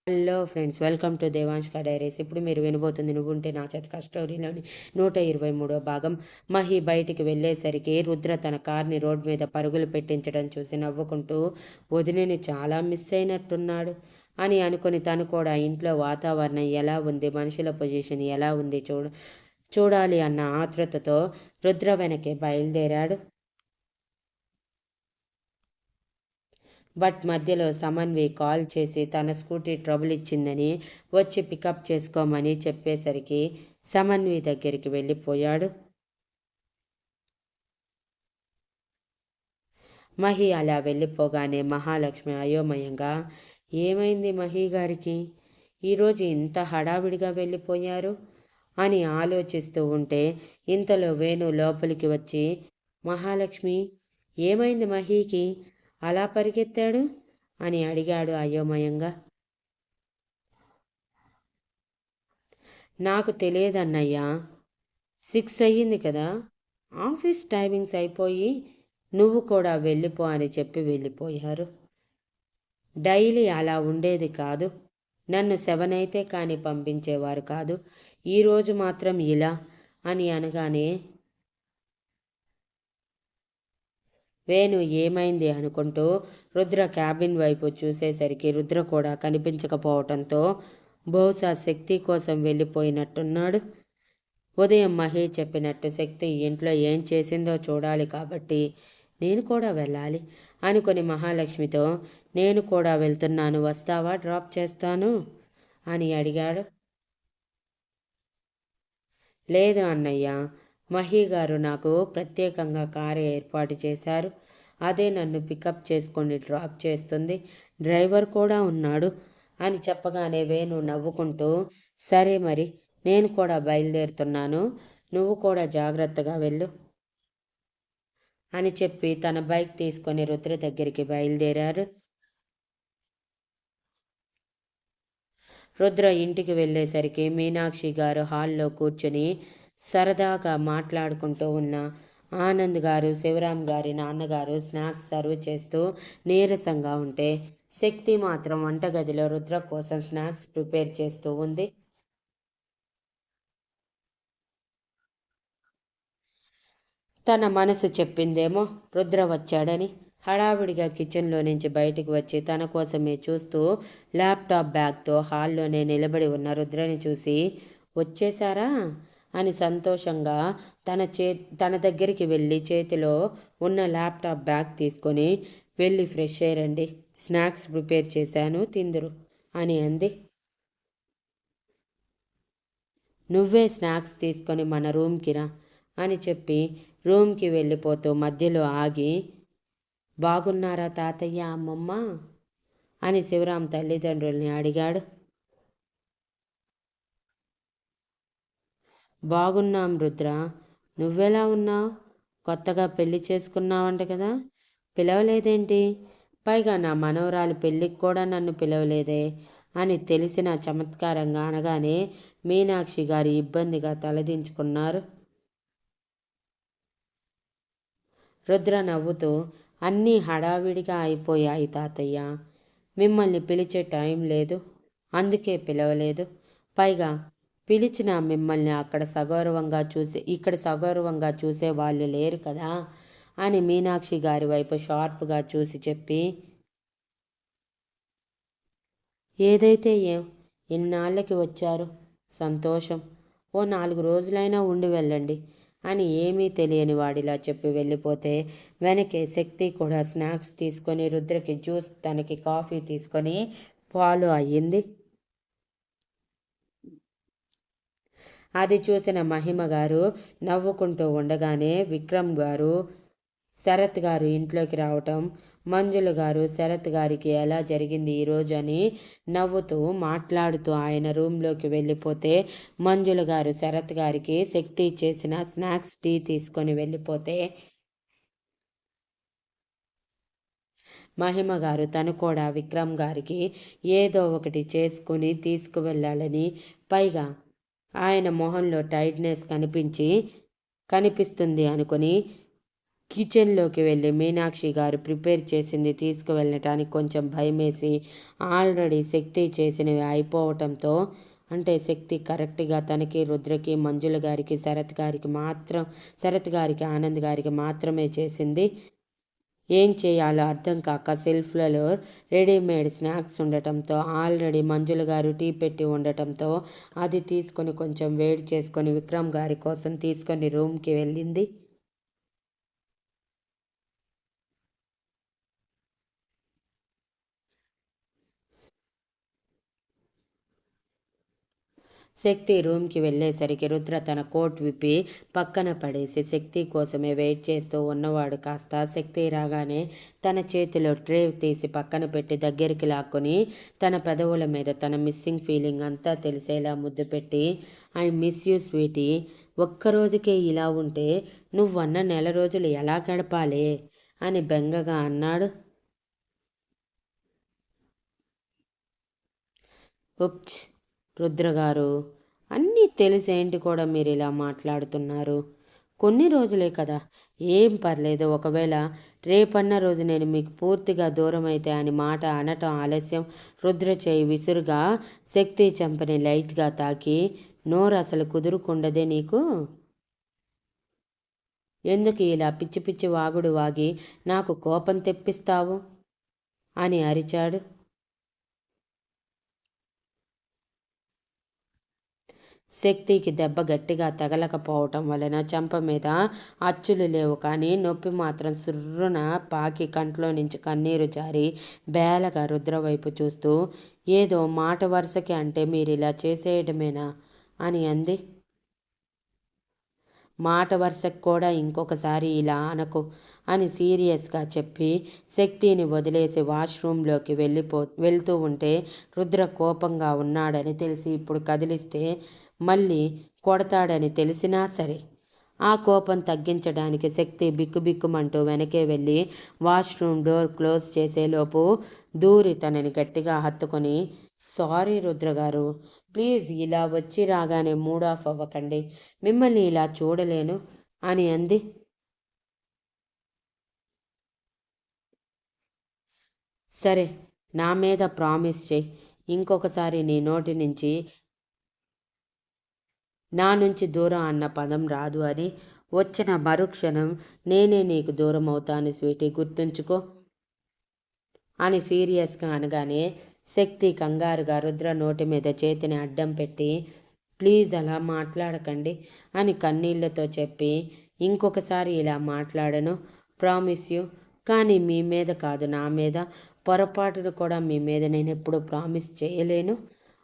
Hello friends, welcome to Devanshka diaries. ఇప్పుడు మీరు వినబోతుంది నువ్వుంటే నా చేతిక స్టోరీలోని 123వ భాగం. మహి బయటికి వెళ్ళేసరికి రుద్ర తన కార్ని రోడ్ మీద పరుగులు పెట్టించడం చూసి నవ్వుకుంటూ వదినని చాలా మిస్ అయినట్టున్నాడు అని అనుకుని తను కూడా ఇంట్లో వాతావరణం ఎలా ఉంది, మనుషుల పొజిషన్ ఎలా ఉంది చూడాలి అన్న ఆతృతతో రుద్ర వెనకే బయలుదేరాడు. బట్ మధ్యలో సమన్వి కాల్ చేసి తన స్కూటీ ట్రబుల్ ఇచ్చిందని వచ్చి పికప్ చేసుకోమని చెప్పేసరికి సమన్వి దగ్గరికి వెళ్ళిపోయాడు. మహి అలా వెళ్ళిపోగానే మహాలక్ష్మి అయోమయంగా, ఏమైంది మహి గారికి, ఈరోజు ఇంత హడావిడిగా వెళ్ళిపోయారు అని ఆలోచిస్తూ ఉంటే ఇంతలో వేణు లోపలికి వచ్చి, మహాలక్ష్మి, ఏమైంది మహీకి అలా పరిగెత్తాడు అని అడిగాడు అయోమయంగా. నాకు తెలియదన్నయ్యా, 6 అయ్యింది కదా, ఆఫీస్ టైమింగ్స్ అయిపోయి నువ్వు కూడా వెళ్ళిపో అని చెప్పి వెళ్ళిపోయారు. డైలీ అలా ఉండేది కాదు, నన్ను 7 అయితే కానీ పంపించేవారు కాదు, ఈరోజు మాత్రం ఇలా అని అనగానే వేణు ఏమైంది అనుకుంటూ రుద్ర క్యాబిన్ వైపు చూసేసరికి రుద్ర కూడా కనిపించకపోవటంతో బహుశా శక్తి కోసం వెళ్ళిపోయినట్టున్నాడు. ఉదయం మహి చెప్పినట్టు శక్తి ఇంట్లో ఏం చేసిందో చూడాలి కాబట్టి నేను కూడా వెళ్ళాలి అనుకుని మహాలక్ష్మితో, నేను కూడా వెళ్తున్నాను, వస్తావా, డ్రాప్ చేస్తాను అని అడిగాడు. లేదు అన్నయ్య, మహి గారు నాకు ప్రత్యేకంగా కారు ఏర్పాటు చేశారు, అదే నన్ను పికప్ చేసుకొని డ్రాప్ చేస్తుంది, డ్రైవర్ కూడా ఉన్నాడు అని చెప్పగానే వేణు నవ్వుకుంటూ, సరే మరి నేను కూడా బయలుదేరుతున్నాను, నువ్వు కూడా జాగ్రత్తగా వెళ్ళు అని చెప్పి తన బైక్ తీసుకొని రుద్ర దగ్గరికి బయలుదేరారు. రుద్ర ఇంటికి వెళ్ళేసరికి మీనాక్షి గారు హాల్లో కూర్చుని సరదాగా మాట్లాడుకుంటూ ఉన్న ఆనంద్ గారు, శివరాం గారి నాన్నగారు స్నాక్స్ సర్వ్ చేస్తూ నీరసంగా ఉంటే శక్తి మాత్రం వంటగదిలో రుద్ర కోసం స్నాక్స్ ప్రిపేర్ చేస్తూ ఉంది. తన మనసు చెప్పిందేమో రుద్ర వచ్చాడని. హడావిడిగా కిచెన్లో నుంచి బయటికి వచ్చి తన కోసమే చూస్తూ ల్యాప్టాప్ బ్యాగ్తో హాల్లోనే నిలబడి ఉన్న రుద్రని చూసి, వచ్చేశారా అని సంతోషంగా తన దగ్గరికి వెళ్ళి చేతిలో ఉన్న ల్యాప్టాప్ బ్యాగ్ తీసుకొని, వెళ్ళి ఫ్రెష్ అయ్యండి, స్నాక్స్ ప్రిపేర్ చేశాను, తిందురు అని అంది. నువ్వే స్నాక్స్ తీసుకొని మన రూమ్కి రా అని చెప్పి రూమ్కి వెళ్ళిపోతూ మధ్యలో ఆగి, బాగున్నారా తాతయ్య, అమ్మమ్మ అని శివరాం తల్లిదండ్రుల్ని అడిగాడు. బాగున్నాం రుద్ర, నువ్వెలా ఉన్నావు, కొత్తగా పెళ్లి చేసుకున్నావంట కదా, పిలవలేదేంటి, పైగా నా మనవరాలి పెళ్ళికి కూడా నన్ను పిలవలేదే అని తెలిసిన చమత్కారంగా అనగానే మీనాక్షి గారి ఇబ్బందిగా తలదించుకున్నారు. రుద్ర నవ్వుతూ, అన్నీ హడావిడిగా అయిపోయాయి తాతయ్య, మిమ్మల్ని పిలిచే టైం లేదు, అందుకే పిలవలేదు, పైగా పిలిచిన మిమ్మల్ని ఇక్కడ సగౌరవంగా చూసే వాళ్ళు లేరు కదా అని మీనాక్షి గారి వైపు షార్ప్గా చూసి చెప్పి, ఏదైతే ఏం, ఇన్నాళ్ళకి వచ్చారు, సంతోషం, ఓ 4 రోజులైనా ఉండి వెళ్ళండి అని ఏమీ తెలియని వాడిలా చెప్పి వెళ్ళిపోతే వెనకే శక్తి కూడా స్నాక్స్ తీసుకొని రుద్రకి జ్యూస్, తనకి కాఫీ తీసుకొని ఫాలో అయ్యింది. అది చూసిన మహిమ గారు నవ్వుకుంటూ ఉండగానే విక్రమ్ గారు, శరత్ గారు ఇంట్లోకి రావటం, మంజుల గారు శరత్ గారికి ఎలా జరిగింది ఈరోజు అని నవ్వుతూ మాట్లాడుతూ ఆయన రూమ్లోకి వెళ్ళిపోతే మంజుల గారు శరత్ గారికి శక్తి చేసిన స్నాక్స్ టీ తీసుకొని వెళ్ళిపోతే మహిమ గారు తను కూడా విక్రమ్ గారికి ఏదో ఒకటి చేసుకుని తీసుకువెళ్ళాలని, పైగా ఆయన మొహంలో టైట్నెస్ కనిపిస్తుంది అనుకుని కిచెన్లోకి వెళ్ళి మీనాక్షి గారు ప్రిపేర్ చేసింది తీసుకువెళ్ళటానికి కొంచెం భయమేసి ఆల్రెడీ శక్తి చేసినవి అయిపోవటంతో అంటే శక్తి కరెక్ట్గా తనకి రుద్రకి మంజుల గారికి శరత్ గారికి ఆనంద్ గారికి మాత్రమే చేసింది. ఏం చేయాలో అర్థం కాక సెల్ఫ్లలో రెడీమేడ్ స్నాక్స్ ఉండటంతో ఆల్రెడీ మంజుల గారు టీ పెట్టి ఉండటంతో అది తీసుకొని కొంచెం వేడి చేసుకొని విక్రమ్ గారి కోసం తీసుకొని రూమ్కి వెళ్ళింది. శక్తి రూమ్కి వెళ్ళేసరికి రుద్ర తన కోట్ విప్పి పక్కన పడేసి శక్తి కోసమే వెయిట్ చేస్తూ ఉన్నవాడు కాస్త శక్తి రాగానే తన చేతిలో ట్రే తీసి పక్కన పెట్టి దగ్గరికి లాక్కొని తన పెదవుల మీద తన మిస్సింగ్ ఫీలింగ్ అంతా తెలిసేలా ముద్దు పెట్టి ఐ మిస్ యూ స్వీటీ, ఒక్కరోజుకే ఇలా ఉంటే నువ్వన్న నెల రోజులు ఎలా గడపాలి అని బెంగగా అన్నాడు. ఉప్చ్, రుద్రగారు, అన్నీ తెలిసేంటి కూడా మీరు ఇలా మాట్లాడుతున్నారు? కొన్ని రోజులే కదా, ఏం పర్లేదు. ఒకవేళ రేపన్న రోజు నేను మీకు పూర్తిగా దూరం అయితే అని మాట అనటం ఆలస్యం. రుద్ర చేయి విసురుగా శక్తి చెంపని లైట్గా తాకి, నోరు అసలు కుదురుకుండదే నీకు? ఎందుకు ఇలా పిచ్చి పిచ్చి వాగుడు వాగి నాకు కోపం తెప్పిస్తావు అని అరిచాడు. శక్తికి దెబ్బ గట్టిగా తగలకపోవటం వలన చెంప మీద అచ్చులు లేవు, కానీ నొప్పి మాత్రం సుర్రున పాకి కంట్లో నుంచి కన్నీరు జారి బేలగా రుద్రవైపు చూస్తూ, ఏదో మాట వరుసకి అంటే మీరు ఇలా చేసేయడమేనా అని అంది. మాట వరుసకు కూడా ఇంకొకసారి ఇలా అనకు అని సీరియస్గా చెప్పి శక్తిని వదిలేసి వాష్రూమ్లోకి వెళ్తూ ఉంటే రుద్ర కోపంగా ఉన్నాడని తెలిసి ఇప్పుడు కదిలిస్తే మళ్ళీ కొడతాడని తెలిసినా సరే ఆ కోపం తగ్గించడానికి శక్తి బిక్కుబిక్కుమంటూ వెనకే వెళ్ళి వాష్రూమ్ డోర్ క్లోజ్ చేసేలోపు దూరి తనని గట్టిగా హత్తుకొని, సారీ రుద్రగారు, ప్లీజ్ ఇలా వచ్చి రాగానే మూడ్ ఆఫ్ అవ్వకండి, మిమ్మల్ని ఇలా చూడలేను అని అంది. సరే, నా మీద ప్రామిస్ చేయి, ఇంకొకసారి నీ నోటి నుంచి నా నుంచి దూరం అన్న పదం రాదు అని. వచ్చిన మరుక్షణం నేనే నీకు దూరం అవుతాను స్వీటీ, గుర్తుంచుకో అని సీరియస్గా అనగానే శక్తి కంగారుగా రుద్ర నోటి మీద చేతిని అడ్డం పెట్టి, ప్లీజ్ అలా మాట్లాడకండి అని కన్నీళ్లతో చెప్పి, ఇంకొకసారి ఇలా మాట్లాడను, ప్రామిస్ యూ, కానీ మీ మీద కాదు నా మీద, పొరపాటును కూడా మీ మీద నేను ఎప్పుడు ప్రామిస్ చేయలేను.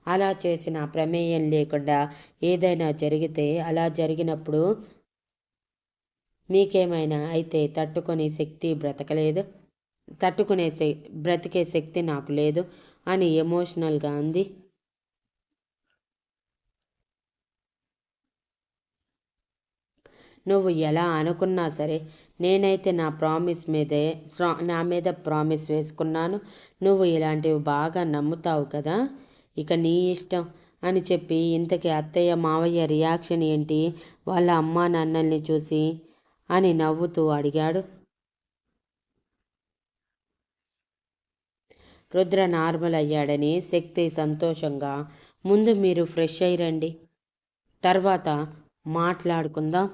అలా చేసిన ప్రమేయం లేకుండా ఏదైనా జరిగితే అలా జరిగినప్పుడు మీకేమైనా అయితే తట్టుకునే బ్రతికే శక్తి నాకు లేదు అని ఎమోషనల్గా అంది. నువ్వు ఎలా అనుకున్నా సరే నేనైతే నా మీద ప్రామిస్ వేసుకున్నాను. నువ్వు ఇలాంటివి బాగా నమ్ముతావు కదా, ఇక నీ ఇష్టం అని చెప్పి, ఇంతకీ అత్తయ్య మావయ్య రియాక్షన్ ఏంటి వాళ్ళ అమ్మా నాన్నల్ని చూసి అని నవ్వుతూ అడిగాడు. రుద్ర నార్మల్ అయ్యాడని శక్తి సంతోషంగా, ముందు మీరు ఫ్రెష్ అయ్యిరండి, తర్వాత మాట్లాడుకుందాం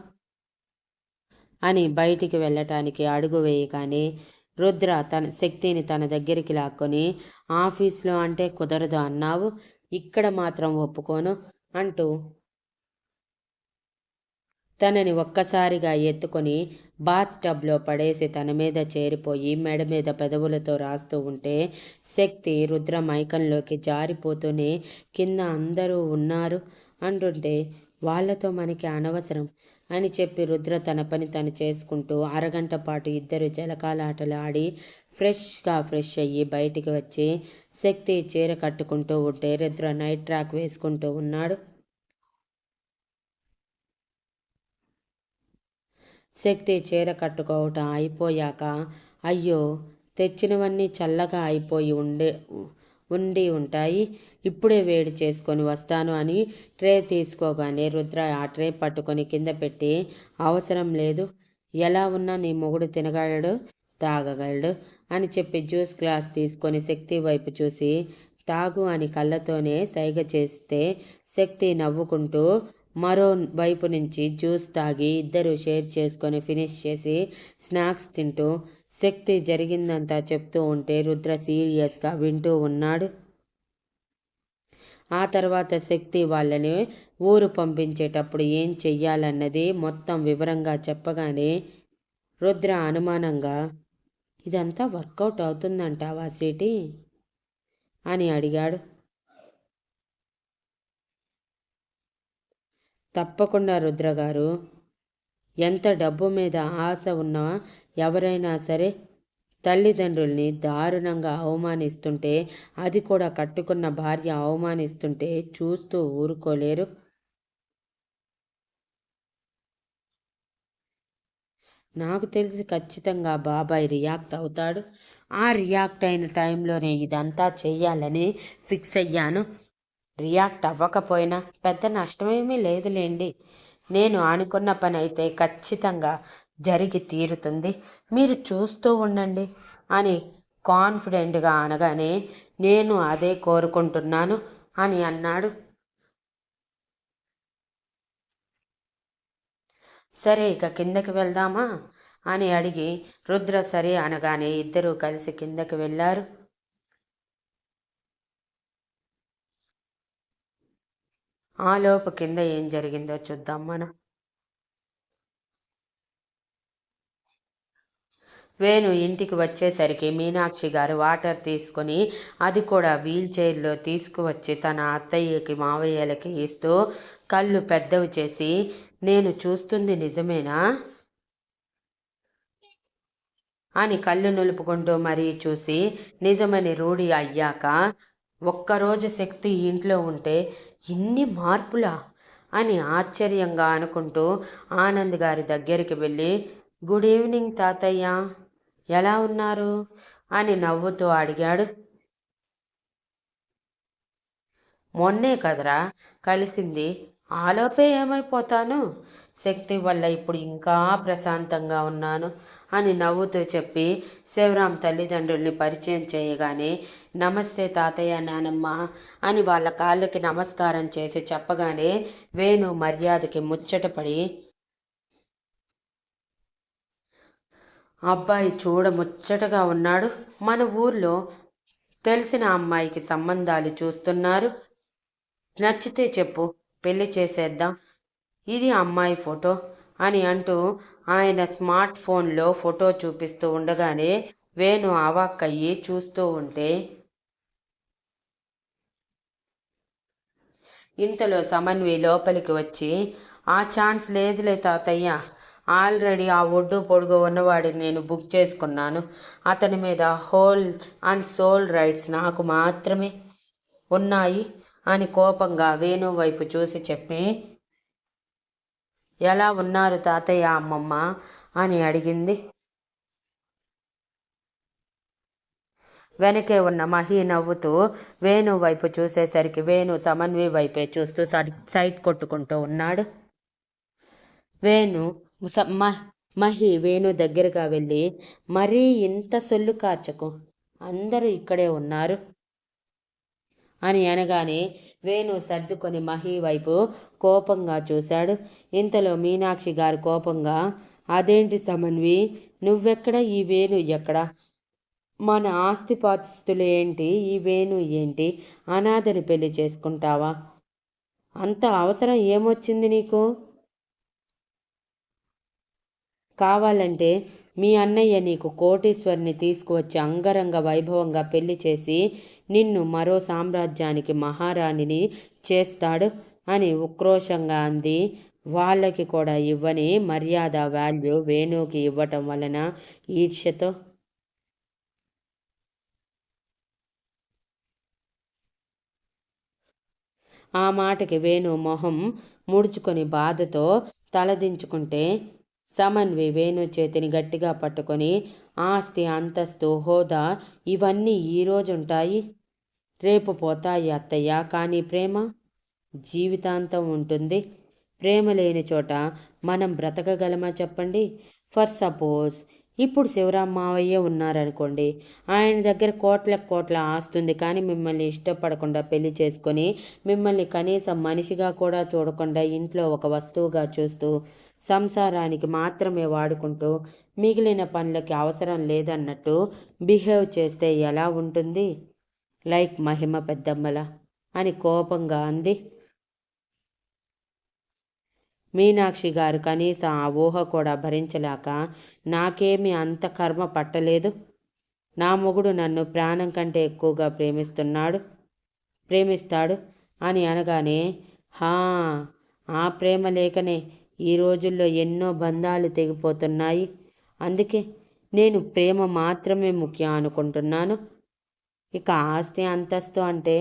అని బయటికి వెళ్ళటానికి అడుగు వేయగానే రుద్ర శక్తిని తన దగ్గరికి లాక్కొని, ఆఫీస్లో అంటే కుదరదు అన్నావు, ఇక్కడ మాత్రం ఒప్పుకోను అంటూ తనని ఒక్కసారిగా ఎత్తుకొని బాత్ టబ్లో పడేసి తన మీద చేరిపోయి మెడ మీద పెదవులతో రాస్తూ ఉంటే శక్తి రుద్ర మైకంలోకి జారిపోతూనే, కింద అందరూ ఉన్నారు అంటుంటే వాళ్ళతో మనకి అనవసరం అని చెప్పి రుద్ర తన పని తను చేసుకుంటూ అరగంట పాటు ఇద్దరు జలకాలాటలు ఆడి ఫ్రెష్ అయ్యి బయటికి వచ్చి శక్తి చీర కట్టుకుంటూ ఉంటే రుద్ర నైట్ ట్రాక్ వేసుకుంటూ ఉన్నాడు. శక్తి చీర కట్టుకోవటం అయిపోయాక, అయ్యో తెచ్చినవన్నీ చల్లగా అయిపోయి ఉండి ఉంటాయి, ఇప్పుడే వేడి చేసుకొని వస్తాను అని ట్రే తీసుకోగానే రుద్ర ఆ ట్రే పట్టుకొని కింద పెట్టి, అవసరం లేదు, ఎలా ఉన్నా నీ మొగుడు తినగలడు, తాగగలడు అని చెప్పి జ్యూస్ గ్లాస్ తీసుకొని శక్తి వైపు చూసి తాగు అని కళ్ళతోనే సైగ చేస్తే శక్తి నవ్వుకుంటూ మరో వైపు నుంచి జ్యూస్ తాగి ఇద్దరు షేర్ చేసుకొని ఫినిష్ చేసి స్నాక్స్ తింటూ శక్తి జరిగిందంతా చెప్తూ ఉంటే రుద్ర సీరియస్గా వింటూ ఉన్నాడు. ఆ తర్వాత శక్తి వాళ్ళని ఊరు పంపించేటప్పుడు ఏం చెయ్యాలన్నది మొత్తం వివరంగా చెప్పగానే రుద్ర అనుమానంగా, ఇదంతా వర్కౌట్ అవుతుందంటావా స్వీటీ అని అడిగాడు. తప్పకుండా రుద్రగారు. ఎంత డబ్బు మీద ఆశ ఉన్నా ఎవరైనా సరే తల్లిదండ్రుల్ని దారుణంగా అవమానిస్తుంటే, అది కూడా కట్టుకున్న భార్య అవమానిస్తుంటే చూస్తూ ఊరుకోలేరు. నాకు తెలిసి ఖచ్చితంగా బాబాయ్ రియాక్ట్ అవుతాడు. ఆ రియాక్ట్ అయిన టైంలోనే ఇదంతా చెయ్యాలని ఫిక్స్ అయ్యాను. రియాక్ట్ అవ్వకపోయినా పెద్ద నష్టమేమీ లేదులేండి. నేను అనుకున్న పని అయితే ఖచ్చితంగా జరిగి తీరుతుంది. మీరు చూస్తూ ఉండండి అని కాన్ఫిడెంట్గా అనగానే నేను అదే కోరుకుంటున్నాను అని అన్నాడు. సరే ఇక కిందకి వెళ్దామా అని అడిగి రుద్ర సరే అనగానే ఇద్దరూ కలిసి కిందకి వెళ్ళారు. ఆలోపు కింద ఏం జరిగిందో చూద్దాం మనం. వేణు ఇంటికి వచ్చేసరికి మీనాక్షి గారు వాటర్ తీసుకొని అది కూడా వీల్ చైర్లో తీసుకువచ్చి తన అత్తయ్యకి మావయ్యలకి ఇస్తూ కళ్ళు పెద్దవి చేసి, నేను చూస్తుంది నిజమేనా అని కళ్ళు నులుపుకుంటూ మరీ చూసి, నిజమని రూఢి అయ్యాక ఒక్కరోజు శక్తి ఇంట్లో ఉంటే ఇన్ని మార్పులా అని ఆశ్చర్యంగా అనుకుంటూ ఆనంద్ గారి దగ్గరికి వెళ్ళి, గుడ్ ఈవినింగ్ తాతయ్య, ఎలా ఉన్నారు అని నవ్వుతూ అడిగాడు. మొన్నే కదరా కలిసింది, ఆలోపే ఏమైపోతాను, శక్తి వల్ల ఇప్పుడు ఇంకా ప్రశాంతంగా ఉన్నాను అని నవ్వుతూ చెప్పి శివరాం తల్లిదండ్రుల్ని పరిచయం చేయగానే, నమస్తే తాతయ్య నానమ్మ అని వాళ్ళ కాళ్ళకి నమస్కారం చేసి చెప్పగానే వేణు మర్యాదకి ముచ్చటపడి, అబ్బాయి చూడ ముచ్చటగా ఉన్నాడు, మన ఊర్లో తెలిసిన అమ్మాయికి సంబంధాలు చూస్తున్నారు, నచ్చితే చెప్పు పెళ్లి చేసేద్దాం, ఇది అమ్మాయి ఫోటో అని అంటూ ఆయన స్మార్ట్ ఫోన్లో ఫోటో చూపిస్తూ ఉండగానే వేణు అవాక్కయ్యి చూస్తూ ఉంటే, ఇంతలో సమన్వి లోపలికి వచ్చి, ఆ ఛాన్స్ లేదులే తాతయ్య, ఆల్రెడీ ఆ ఒడ్డు పొడుగు ఉన్నవాడిని నేను బుక్ చేసుకున్నాను, అతని మీద హోల్ అండ్ సోల్ రైట్స్ నాకు మాత్రమే ఉన్నాయి అని కోపంగా వేణు వైపు చూసి చెప్పి, ఎలా ఉన్నారు తాతయ్య అమ్మమ్మ అని అడిగింది. వెనకే ఉన్న మహి నవ్వుతూ వేణు వైపు చూసేసరికి వేణు సమన్వి వైపే చూస్తూ సైట్ కొట్టుకుంటూ ఉన్నాడు. వేణు మహి వేణు దగ్గరగా వెళ్ళి, మరీ ఇంత సొల్లు కార్చకు, అందరూ ఇక్కడే ఉన్నారు అని అనగానే వేణు సర్దుకొని మహి వైపు కోపంగా చూశాడు. ఇంతలో మీనాక్షి గారు కోపంగా, అదేంటి సమన్వి, నువ్వెక్కడ, ఈ వేణు ఎక్కడ, మన ఆస్తిపాస్తులు ఏంటి, ఈ వేణు ఏంటి, అనాథని పెళ్లి చేసుకుంటావా, అంత అవసరం ఏమొచ్చింది నీకు, కావాలంటే మీ అన్నయ్య నీకు కోటీశ్వరిని తీసుకువచ్చి అంగరంగ వైభవంగా పెళ్లి చేసి నిన్ను మరో సామ్రాజ్యానికి మహారాణిని చేస్తాడు అని ఉక్రోషంగా అంది. వాళ్ళకి కూడా ఇవ్వని మర్యాద వాల్యూ వేణుకి ఇవ్వటం వలన ఈర్ష్యతో. ఆ మాటకి వేణు మొహం ముడుచుకొని బాధతో తలదించుకుంటే సమన్వి వేణు చేతిని గట్టిగా పట్టుకొని, ఆస్తి అంతస్తు హోదా ఇవన్నీ ఈరోజు ఉంటాయి, రేపు పోతాయి అత్తయ్య, కానీ ప్రేమ జీవితాంతం ఉంటుంది, ప్రేమ లేని చోట మనం బ్రతకగలమా చెప్పండి, ఫర్ సపోజ్ ఇప్పుడు శివరాం మావయ్య ఉన్నారనుకోండి, ఆయన దగ్గర కోట్ల కోట్ల ఆస్తుంది, కానీ మిమ్మల్ని ఇష్టపడకుండా పెళ్లి చేసుకొని మిమ్మల్ని కనీసం మనిషిగా కూడా చూడకుండా ఇంట్లో ఒక వస్తువుగా చూస్తూ సంసారానికి మాత్రమే వాడుకుంటూ మిగిలిన పనులకి అవసరం లేదన్నట్టు బిహేవ్ చేస్తే ఎలా ఉంటుంది? లైక్ మహిమ పెద్దమ్మల అని కోపంగా అంది. మీనాక్షి గారు కనీసం ఆ ఊహ కూడా భరించలేక, నాకేమీ అంత కర్మ పట్టలేదు, నా మొగుడు నన్ను ప్రాణం కంటే ఎక్కువగా ప్రేమిస్తాడు అని అనగానే, హా, ఆ ప్రేమ లేకనే ఈ రోజుల్లో ఎన్నో బంధాలు తెగిపోతున్నాయి. అందుకే నేను ప్రేమ మాత్రమే ముఖ్యం అనుకుంటున్నాను. ఇక ఆస్తి అంతస్తు అంటే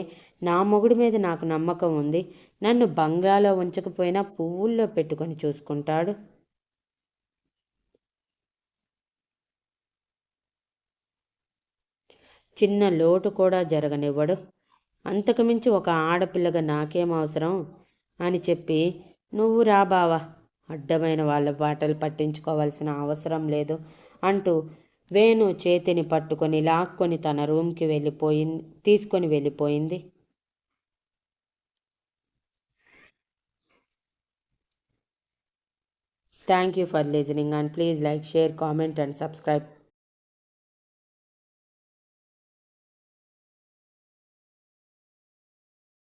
నా మొగుడి మీద నాకు నమ్మకం ఉంది. నన్ను బంగ్లాలో ఉంచకపోయినా పువ్వుల్లో పెట్టుకొని చూసుకుంటాడు. చిన్న లోటు కూడా జరగనివ్వడు. అంతకుమించి ఒక ఆడపిల్లగా నాకేం అవసరం అని చెప్పి, నువ్వు రా బావా, అడ్డమైన వాళ్ళ బాటలు పట్టించుకోవాల్సిన అవసరం లేదు అంటూ వేణు చేతిని పట్టుకొని లాక్కొని తన రూమ్కి తీసుకొని వెళ్ళిపోయింది. Thank you for listening and please like, share, comment and subscribe.